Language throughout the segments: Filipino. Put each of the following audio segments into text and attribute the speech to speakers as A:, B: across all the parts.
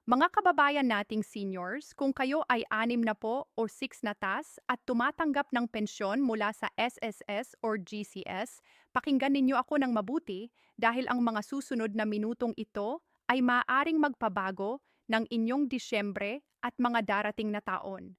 A: Mga kababayan nating seniors, kung kayo ay 6 na po o 6 na tas at tumatanggap ng pensyon mula sa SSS or GCS, pakinggan ninyo ako ng mabuti dahil ang mga susunod na minutong ito ay maaaring magpabago ng inyong Disyembre at mga darating na taon.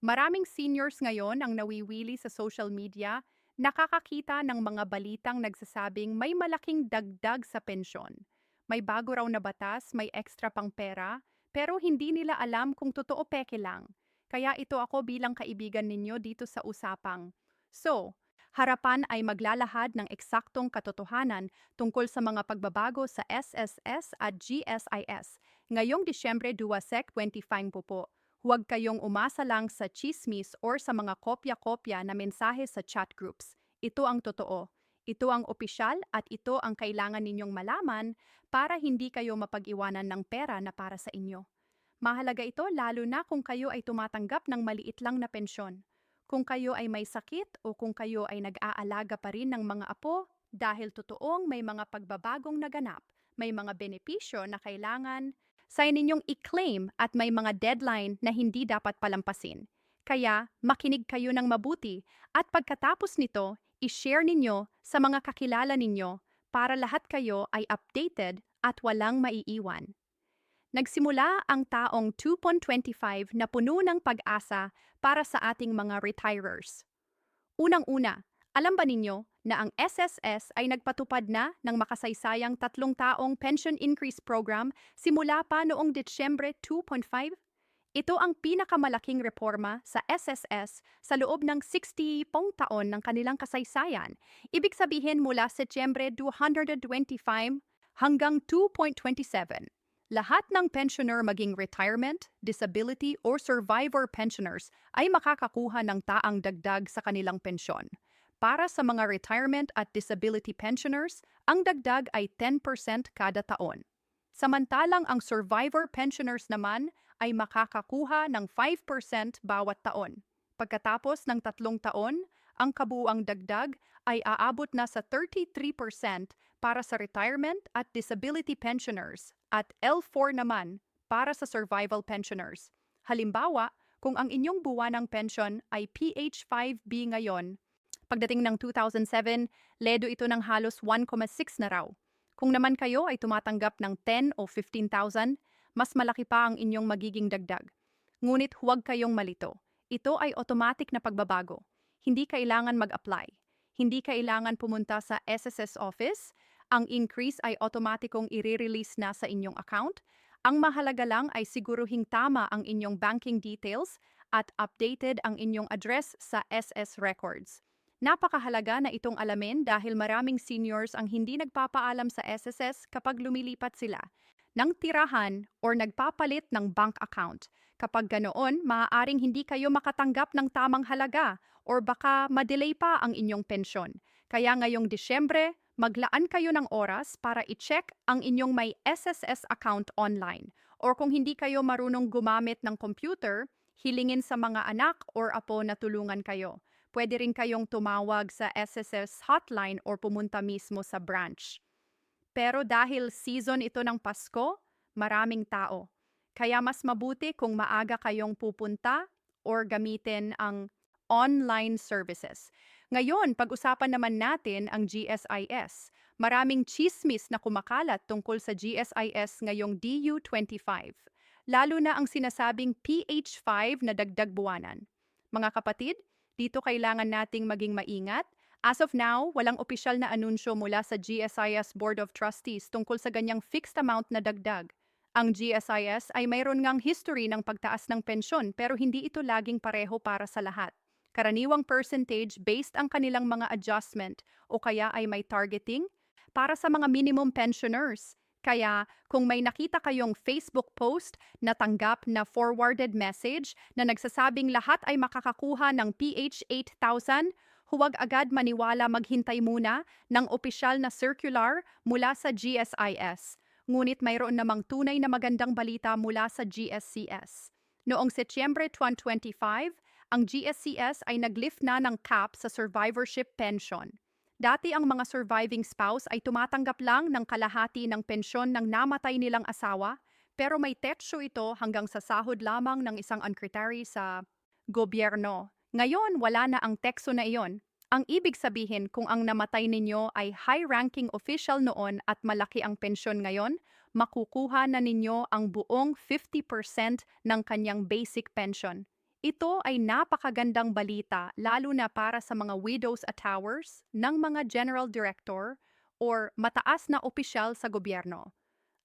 A: Maraming seniors ngayon ang nawiwili sa social media, nakakakita ng mga balitang nagsasabing may malaking dagdag sa pensyon. May bago raw na batas, may extra pang pera, pero hindi nila alam kung totoo peke lang. Kaya ito ako bilang kaibigan ninyo dito sa usapang. So, harapan ay maglalahad ng eksaktong katotohanan tungkol sa mga pagbabago sa SSS at GSIS. Ngayong Disyembre 2, 25 po. Huwag kayong umasa lang sa chismis or sa mga kopya-kopya na mensahe sa chat groups. Ito ang totoo. Ito ang opisyal at ito ang kailangan ninyong malaman para hindi kayo mapag-iwanan ng pera na para sa inyo. Mahalaga ito lalo na kung kayo ay tumatanggap ng maliit lang na pensyon. Kung kayo ay may sakit o kung kayo ay nag-aalaga pa rin ng mga apo dahil totoong may mga pagbabagong naganap, may mga benepisyo na kailangan sa ninyong i-claim at may mga deadline na hindi dapat palampasin. Kaya makinig kayo ng mabuti at pagkatapos nito, i-share ninyo sa mga kakilala ninyo para lahat kayo ay updated at walang maiiwan. Nagsimula ang taong 2025 na puno ng pag-asa para sa ating mga retirers. Unang-una, alam ba ninyo na ang SSS ay nagpatupad na ng makasaysayang 3 taong pension increase program simula pa noong Disyembre 2.5? Ito ang pinakamalaking reforma sa SSS sa loob ng 60 taon ng kanilang kasaysayan. Ibig sabihin mula Setyembre 225 hanggang 2.27. Lahat ng pensioner maging retirement, disability, or survivor pensioners ay makakakuha ng taang dagdag sa kanilang pensyon. Para sa mga retirement at disability pensioners, ang dagdag ay 10% kada taon. Samantalang ang survivor pensioners naman ay makakakuha ng 5% bawat taon. Pagkatapos ng 3 taon, ang kabuuang dagdag ay aabot na sa 33% para sa retirement at disability pensioners at L4 naman para sa survival pensioners. Halimbawa, kung ang inyong buwanang pension ay PH5B ngayon, pagdating ng 2007, ledo ito ng halos 1,6 na raw. Kung naman kayo ay tumatanggap ng 10 o 15,000, mas malaki pa ang inyong magiging dagdag. Ngunit huwag kayong malito. Ito ay automatic na pagbabago. Hindi kailangan mag-apply. Hindi kailangan pumunta sa SSS office. Ang increase ay automatikong i-release na sa inyong account. Ang mahalaga lang ay siguruhing tama ang inyong banking details at updated ang inyong address sa SS records. Napakahalaga na itong alamin dahil maraming seniors ang hindi nagpapaalam sa SSS kapag lumilipat sila ng tirahan or nagpapalit ng bank account. Kapag ganoon, maaaring hindi kayo makatanggap ng tamang halaga or baka madelay pa ang inyong pensyon. Kaya ngayong Disyembre, maglaan kayo ng oras para i-check ang inyong may SSS account online. Or kung hindi kayo marunong gumamit ng computer, hilingin sa mga anak or apo na tulungan kayo. Pwede rin kayong tumawag sa SSS hotline or pumunta mismo sa branch. Pero dahil season ito ng Pasko, maraming tao. Kaya mas mabuti kung maaga kayong pupunta or gamitin ang online services. Ngayon, pag-usapan naman natin ang GSIS. Maraming chismis na kumakalat tungkol sa GSIS ngayong DU25. Lalo na ang sinasabing PH5 na dagdag buwanan. Mga kapatid, dito kailangan nating maging maingat. As of now, walang opisyal na anunsyo mula sa GSIS Board of Trustees tungkol sa ganyang fixed amount na dagdag. Ang GSIS ay mayroon ngang history ng pagtaas ng pensyon pero hindi ito laging pareho para sa lahat. Karaniwang percentage based ang kanilang mga adjustment o kaya ay may targeting para sa mga minimum pensioners. Kaya kung may nakita kayong Facebook post na tanggap na forwarded message na nagsasabing lahat ay makakakuha ng PH 8,000, huwag agad maniwala, maghintay muna ng opisyal na circular mula sa GSIS. Ngunit mayroon namang tunay na magandang balita mula sa GSCS. Noong Setyembre 2025, ang GSCS ay naglift na ng cap sa survivorship pension. Dati ang mga surviving spouse ay tumatanggap lang ng kalahati ng pensyon ng namatay nilang asawa, Pero may teksto ito hanggang sa sahod lamang ng isang sekretary sa gobyerno. Ngayon, wala na ang teksto na iyon. Ang ibig sabihin kung ang namatay ninyo ay high-ranking official noon at malaki ang pensyon ngayon, makukuha na ninyo ang buong 50% ng kanyang basic pension. Ito ay napakagandang balita lalo na para sa mga widows at towers ng mga general director or mataas na opisyal sa gobyerno.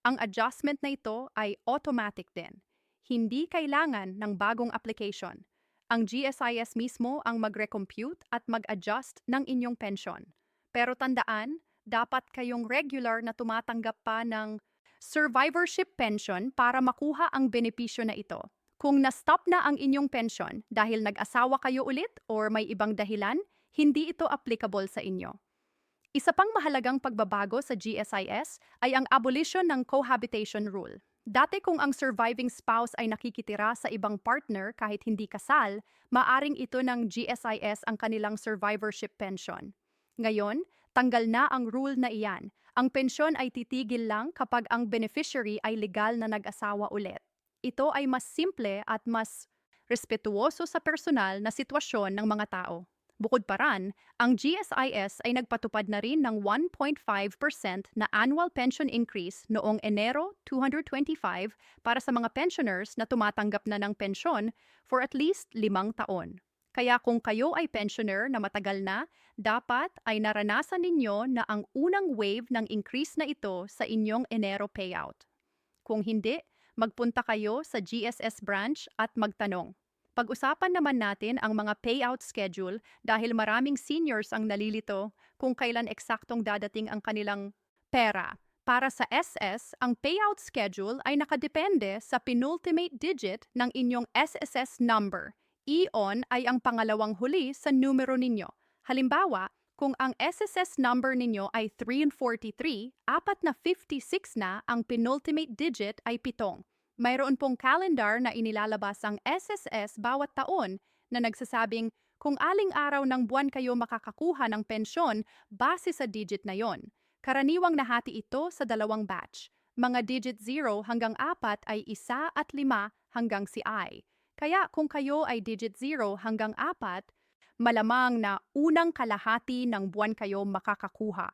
A: Ang adjustment na ito ay automatic din. Hindi kailangan ng bagong application. Ang GSIS mismo ang mag-recompute at mag-adjust ng inyong pensyon. Pero tandaan, dapat kayong regular na tumatanggap pa ng survivorship pension para makuha ang benepisyo na ito. Kung na-stop na ang inyong pension dahil nag-asawa kayo ulit or may ibang dahilan, hindi ito applicable sa inyo. Isa pang mahalagang pagbabago sa GSIS ay ang abolition ng cohabitation rule. Dati kung ang surviving spouse ay nakikitira sa ibang partner kahit hindi kasal, maaring ito ng GSIS ang kanilang survivorship pension. Ngayon, tanggal na ang rule na iyan. Ang pensyon ay titigil lang kapag ang beneficiary ay legal na nag-asawa ulit. Ito ay mas simple at mas respetuoso sa personal na sitwasyon ng mga tao. Bukod pa ran, ang GSIS ay nagpatupad na rin ng 1.5% na annual pension increase noong Enero 2025 para sa mga pensioners na tumatanggap na ng pensyon for at least 5 taon. Kaya kung kayo ay pensioner na matagal na, dapat ay naranasan ninyo na ang unang wave ng increase na ito sa inyong Enero payout. Kung hindi, magpunta kayo sa GSS branch at magtanong. Pag-usapan naman natin ang mga payout schedule dahil maraming seniors ang nalilito kung kailan eksaktong dadating ang kanilang pera. Para sa SS, ang payout schedule ay nakadepende sa penultimate digit ng inyong SSS number. Iyon ay ang pangalawang huli sa numero ninyo. Halimbawa, kung ang SSS number ninyo ay 3 and 43, 56 na ang penultimate digit ay 7. Mayroon pong calendar na inilalabas ang SSS bawat taon na nagsasabing kung aling araw ng buwan kayo makakakuha ng pensyon base sa digit na yon. Karaniwang nahati ito sa 2 batch. Mga digit 0 hanggang 4 ay 1 at 5 hanggang si I. Kaya kung kayo ay digit 0 hanggang 4, malamang na unang kalahati ng buwan kayo makakakuha.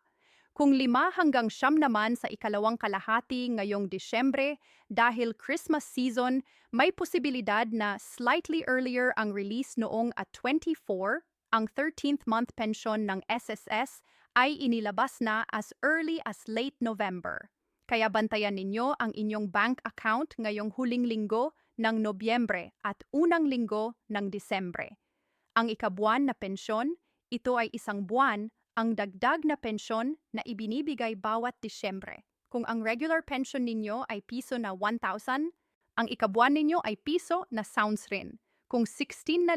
A: Kung 5 hanggang 9 naman sa ikalawang kalahati ngayong Disyembre, dahil Christmas season, may posibilidad na slightly earlier ang release noong at 24, ang 13th month pension ng SSS ay inilabas na as early as late November. Kaya bantayan ninyo ang inyong bank account ngayong huling linggo ng Nobyembre at unang linggo ng Disembre. Ang ikabuan na pensyon, ito ay 1 buwan ang dagdag na pensyon na ibinibigay bawat Disyembre. Kung ang regular pension ninyo ay piso na 1,000, ang ikabuan ninyo ay piso na sounds rin. Kung 16,000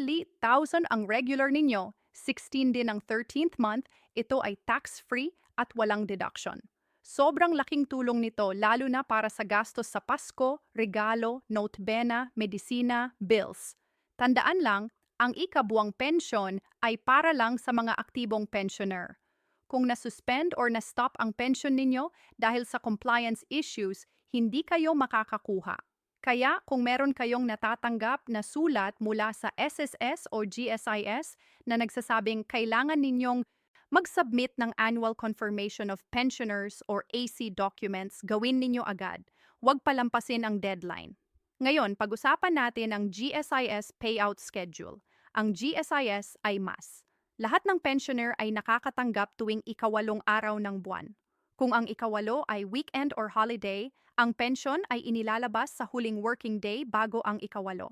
A: ang regular ninyo, 16 din ang 13th month, ito ay tax-free at walang deduction. Sobrang laking tulong nito lalo na para sa gastos sa Pasko, regalo, notebena, medisina, bills. Tandaan lang, ang ikabuwang pensyon ay para lang sa mga aktibong pensioner. Kung na-suspend or na-stop ang pensyon ninyo dahil sa compliance issues, hindi kayo makakakuha. Kaya kung meron kayong natatanggap na sulat mula sa SSS o GSIS na nagsasabing kailangan ninyong mag-submit ng Annual Confirmation of Pensioners or AC documents, gawin ninyo agad. Huwag palampasin ang deadline. Ngayon, pag-usapan natin ang GSIS payout schedule. Ang GSIS ay mas. Lahat ng pensioner ay nakakatanggap tuwing ika-8 araw ng buwan. Kung ang ika-8 ay weekend or holiday, ang pensyon ay inilalabas sa huling working day bago ang ika-8.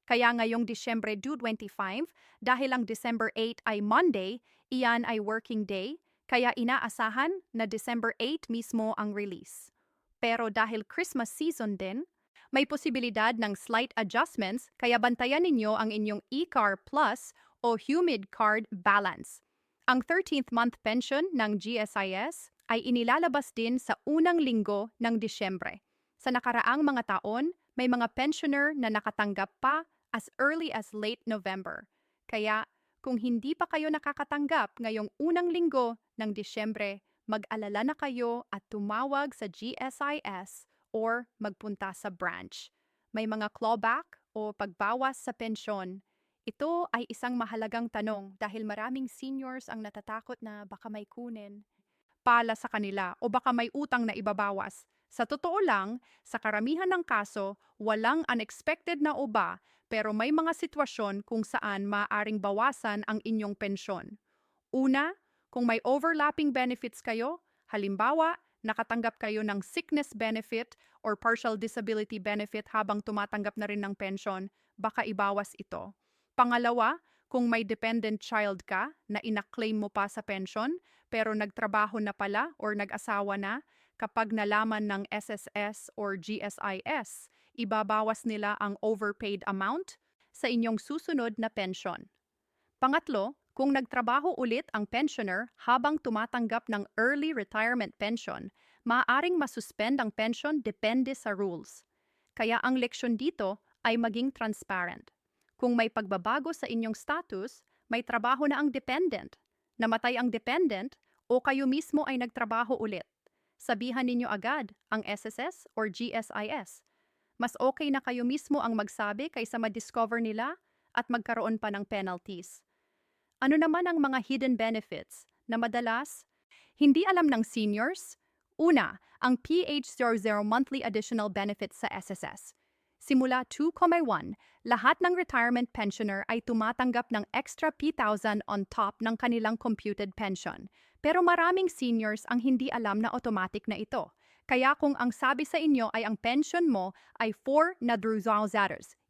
A: Kaya ngayong Disyembre 25, dahil ang December 8 ay Monday, iyan ay working day, kaya inaasahan na December 8 mismo ang release. Pero dahil Christmas season din, may posibilidad ng slight adjustments kaya bantayan ninyo ang inyong e-car plus o humid card balance. Ang 13th month pension ng GSIS ay inilalabas din sa unang linggo ng Disyembre. Sa nakaraang mga taon, may mga pensioner na nakatanggap pa as early as late November. Kaya kung hindi pa kayo nakakatanggap ngayong unang linggo ng Disyembre, mag-alala na kayo at tumawag sa GSIS or magpunta sa branch. May mga clawback o pagbawas sa pensyon. Ito ay isang mahalagang tanong dahil maraming seniors ang natatakot na baka may kunin pala sa kanila o baka may utang na ibabawas. Sa totoo lang, sa karamihan ng kaso, walang unexpected na uba pero may mga sitwasyon kung saan maaaring bawasan ang inyong pensyon. Una, kung may overlapping benefits kayo, halimbawa, nakatanggap kayo ng sickness benefit or partial disability benefit habang tumatanggap na rin ng pension, baka ibawas ito. Pangalawa, kung may dependent child ka na ina-claim mo pa sa pension pero nagtrabaho na pala or nag-asawa na, kapag nalaman ng SSS or GSIS, ibabawas nila ang overpaid amount sa inyong susunod na pension. Pangatlo, kung nagtrabaho ulit ang pensioner habang tumatanggap ng early retirement pension, maaaring masuspend ang pension depende sa rules. Kaya ang leksyon dito ay maging transparent. Kung may pagbabago sa inyong status, may trabaho na ang dependent. Namatay ang dependent o kayo mismo ay nagtrabaho ulit. Sabihan ninyo agad ang SSS or GSIS. Mas okay na kayo mismo ang magsabi kaysa ma-discover nila at magkaroon pa ng penalties. Ano naman ang mga hidden benefits na madalas hindi alam ng seniors? Una, ang PH00 monthly additional benefits sa SSS. Simula 2,1, lahat ng retirement pensioner ay tumatanggap ng extra P1,000 on top ng kanilang computed pension. Pero maraming seniors ang hindi alam na automatic na ito. Kaya kung ang sabi sa inyo ay ang pension mo ay 4 na $1,000,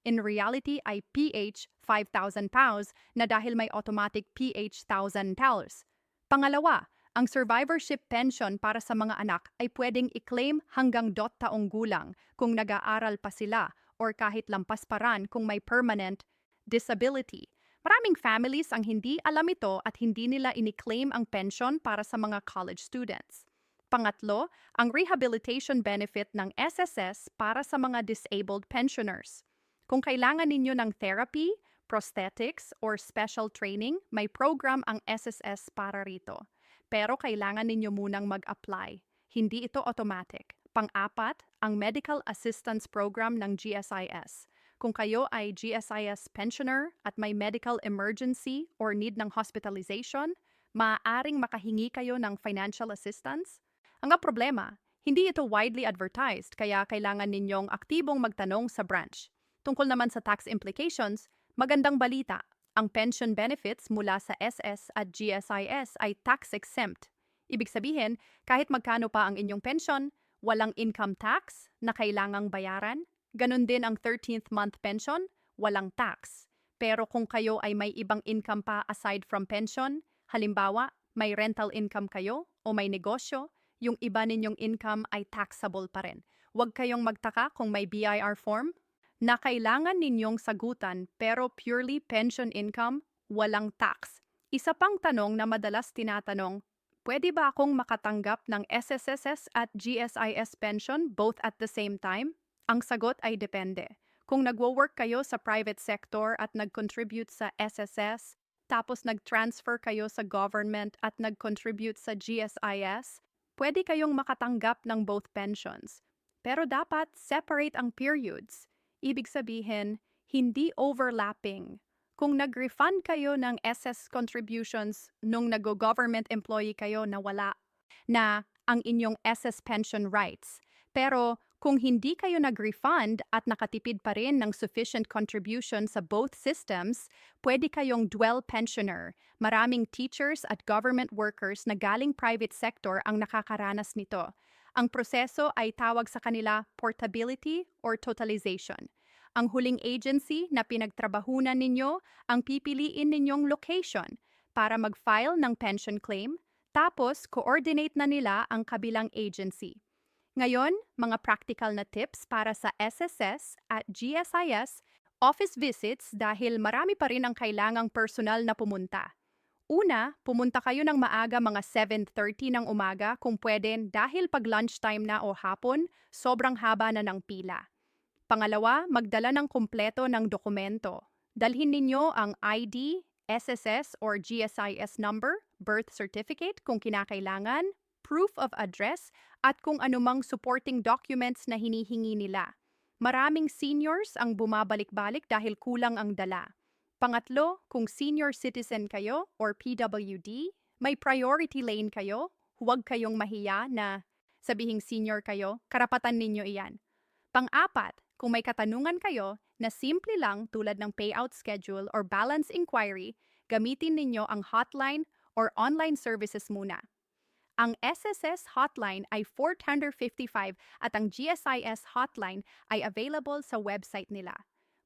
A: in reality ay PH 5,000 pounds na dahil may automatic PH 1,000 pounds. Pangalawa, ang survivorship pension para sa mga anak ay pwedeng i-claim hanggang 2 taong gulang kung nag-aaral pa sila or kahit lampas paran kung may permanent disability. Maraming families ang hindi alam ito at hindi nila ini-claim ang pension para sa mga college students. Pangatlo, ang rehabilitation benefit ng SSS para sa mga disabled pensioners. Kung kailangan ninyo ng therapy, prosthetics, or special training, may program ang SSS para rito. Pero kailangan ninyo munang mag-apply. Hindi ito automatic. Pang-apat, ang Medical Assistance Program ng GSIS. Kung kayo ay GSIS pensioner at may medical emergency or need ng hospitalization, maaaring makahingi kayo ng financial assistance. Ang problema, hindi ito widely advertised kaya kailangan ninyong aktibong magtanong sa branch. Tungkol naman sa tax implications, magandang balita. Ang pension benefits mula sa SS at GSIS ay tax-exempt. Ibig sabihin, kahit magkano pa ang inyong pension, walang income tax na kailangang bayaran. Ganon din ang 13th month pension, walang tax. Pero kung kayo ay may ibang income pa aside from pension, halimbawa, may rental income kayo o may negosyo, yung iba ninyong income ay taxable pa rin. Huwag kayong magtaka kung may BIR form na kailangan ninyong sagutan pero purely pension income, walang tax. Isa pang tanong na madalas tinatanong, pwede ba akong makatanggap ng SSSS at GSIS pension both at the same time? Ang sagot ay depende. Kung nagwo-work kayo sa private sector at nag-contribute sa SSS, tapos nag-transfer kayo sa government at nag-contribute sa GSIS, pwede kayong makatanggap ng both pensions. Pero dapat separate ang periods. Ibig sabihin, hindi overlapping. Kung nag-refund kayo ng SS contributions nung nag-government employee kayo na wala na ang inyong SS pension rights, pero kung hindi kayo nag-refund at nakatipid pa rin ng sufficient contribution sa both systems, pwede kayong dual pensioner. Maraming teachers at government workers na galing private sector ang nakakaranas nito. Ang proseso ay tawag sa kanila portability or totalization. Ang huling agency na pinagtrabahunan ninyo ang pipiliin ninyong location para mag-file ng pension claim, tapos coordinate na nila ang kabilang agency. Ngayon, mga practical na tips para sa SSS at GSIS, office visits dahil marami pa rin ang kailangang personal na pumunta. Una, pumunta kayo ng maaga mga 7:30 ng umaga kung pwede dahil pag lunchtime na o hapon, sobrang haba na ng pila. Pangalawa, magdala ng kumpleto ng dokumento. Dalhin ninyo ang ID, SSS or GSIS number, birth certificate kung kinakailangan, proof of address at kung anumang supporting documents na hinihingi nila. Maraming seniors ang bumabalik-balik dahil kulang ang dala. Pangatlo, kung senior citizen kayo or PWD, may priority lane kayo, huwag kayong mahiya na sabihing senior kayo, karapatan ninyo iyan. Pang-apat, kung may katanungan kayo na simple lang tulad ng payout schedule or balance inquiry, gamitin ninyo ang hotline or online services muna. Ang SSS hotline ay 455 at ang GSIS hotline ay available sa website nila.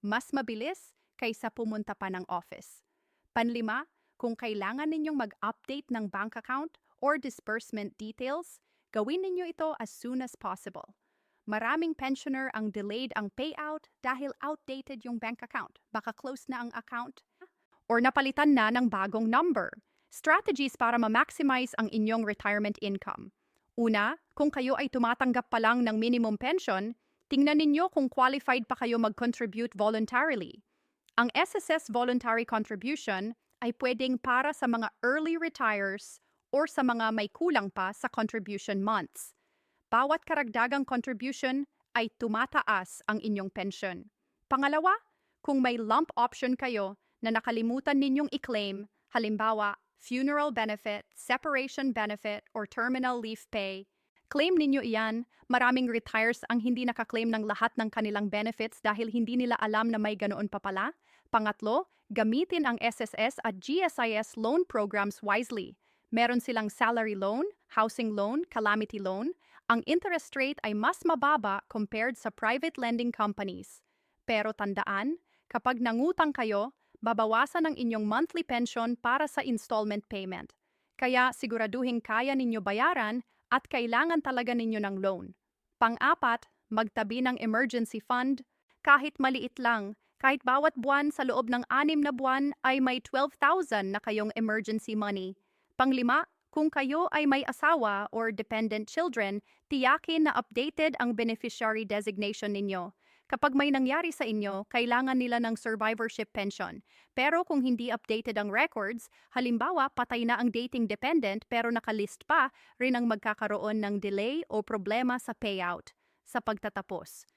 A: Mas mabilis kaysa pumunta pa ng office. Panlima, kung kailangan ninyong mag-update ng bank account or disbursement details, gawin ninyo ito as soon as possible. Maraming pensioner ang delayed ang payout dahil outdated yung bank account. Baka close na ang account or napalitan na ng bagong number. Strategies para ma-maximize ang inyong retirement income. Una, kung kayo ay tumatanggap pa lang ng minimum pension, tingnan ninyo kung qualified pa kayo mag-contribute voluntarily. Ang SSS voluntary contribution ay pwedeng para sa mga early retires or sa mga may kulang pa sa contribution months. Bawat karagdagang contribution ay tumataas ang inyong pension. Pangalawa, kung may lump option kayo na nakalimutan ninyong i-claim, halimbawa, funeral benefit, separation benefit, or terminal leave pay, claim ninyo iyan. Maraming retires ang hindi nakaklaim ng lahat ng kanilang benefits dahil hindi nila alam na may ganoon pa pala. Pangatlo, gamitin ang SSS at GSIS loan programs wisely. Meron silang salary loan, housing loan, calamity loan. Ang interest rate ay mas mababa compared sa private lending companies. Pero tandaan, kapag nangutang kayo, babawasan ang inyong monthly pension para sa installment payment. Kaya siguraduhin kaya ninyo bayaran at kailangan talaga ninyo ng loan. Pang-apat, magtabi ng emergency fund. Kahit maliit lang, kahit bawat buwan sa loob ng 6 na buwan ay may 12,000 na kayong emergency money. Panglima, kung kayo ay may asawa or dependent children, tiyakin na updated ang beneficiary designation ninyo. Kapag may nangyari sa inyo, kailangan nila ng survivorship pension. Pero kung hindi updated ang records, halimbawa patay na ang dating dependent pero nakalist pa, rin ang magkakaroon ng delay o problema sa payout. Sa pagtatapos,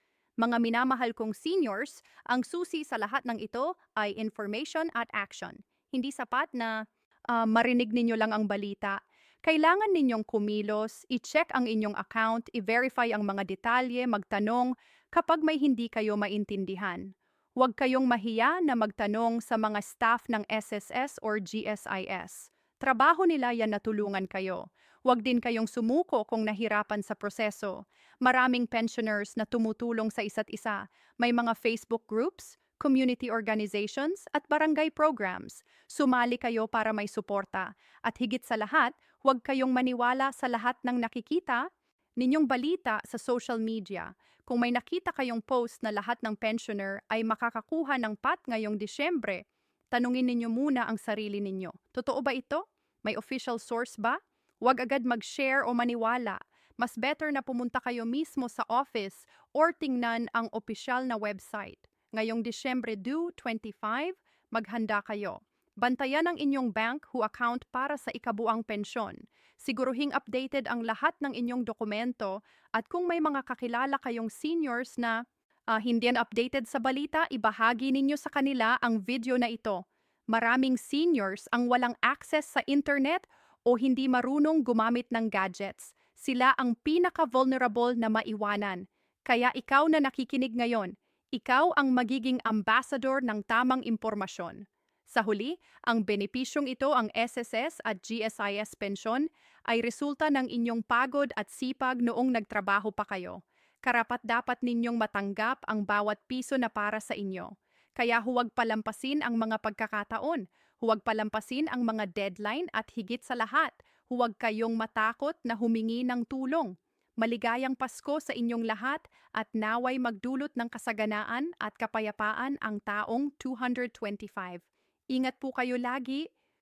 A: mga minamahal kong seniors, ang susi sa lahat ng ito ay information at action. Hindi sapat na marinig ninyo lang ang balita. Kailangan ninyong kumilos, i-check ang inyong account, i-verify ang mga detalye, magtanong kapag may hindi kayo maintindihan. Huwag kayong mahiya na magtanong sa mga staff ng SSS or GSIS. Trabaho nila yan na tulungan kayo. Huwag din kayong sumuko kung nahirapan sa proseso. Maraming pensioners na tumutulong sa isa't isa. May mga Facebook groups, community organizations, at barangay programs. Sumali kayo para may suporta. At higit sa lahat, huwag kayong maniwala sa lahat ng nakikita ninyong balita sa social media. Kung may nakita kayong post na lahat ng pensioner ay makakakuha ng PAT ngayong Disyembre, tanungin ninyo muna ang sarili ninyo. Totoo ba ito? May official source ba? Huwag agad mag-share o maniwala. Mas better na pumunta kayo mismo sa office or tingnan ang opisyal na website. Ngayong Disyembre due 25, maghanda kayo. Bantayan ang inyong bank who account para sa ikabuang pensyon. Siguruhing updated ang lahat ng inyong dokumento at kung may mga kakilala kayong seniors na hindi yan updated sa balita, ibahagi ninyo sa kanila ang video na ito. Maraming seniors ang walang access sa internet o hindi marunong gumamit ng gadgets. Sila ang pinaka-vulnerable na maiwanan. Kaya ikaw na nakikinig ngayon, ikaw ang magiging ambassador ng tamang impormasyon. Sa huli, ang benepisyong ito ang SSS at GSIS pensyon ay resulta ng inyong pagod at sipag noong nagtrabaho pa kayo. Karapat-dapat ninyong matanggap ang bawat piso na para sa inyo. Kaya huwag palampasin ang mga pagkakataon, huwag palampasin ang mga deadline at higit sa lahat, huwag kayong matakot na humingi ng tulong. Maligayang Pasko sa inyong lahat at naway magdulot ng kasaganaan at kapayapaan ang taong 225. Ingat po kayo lagi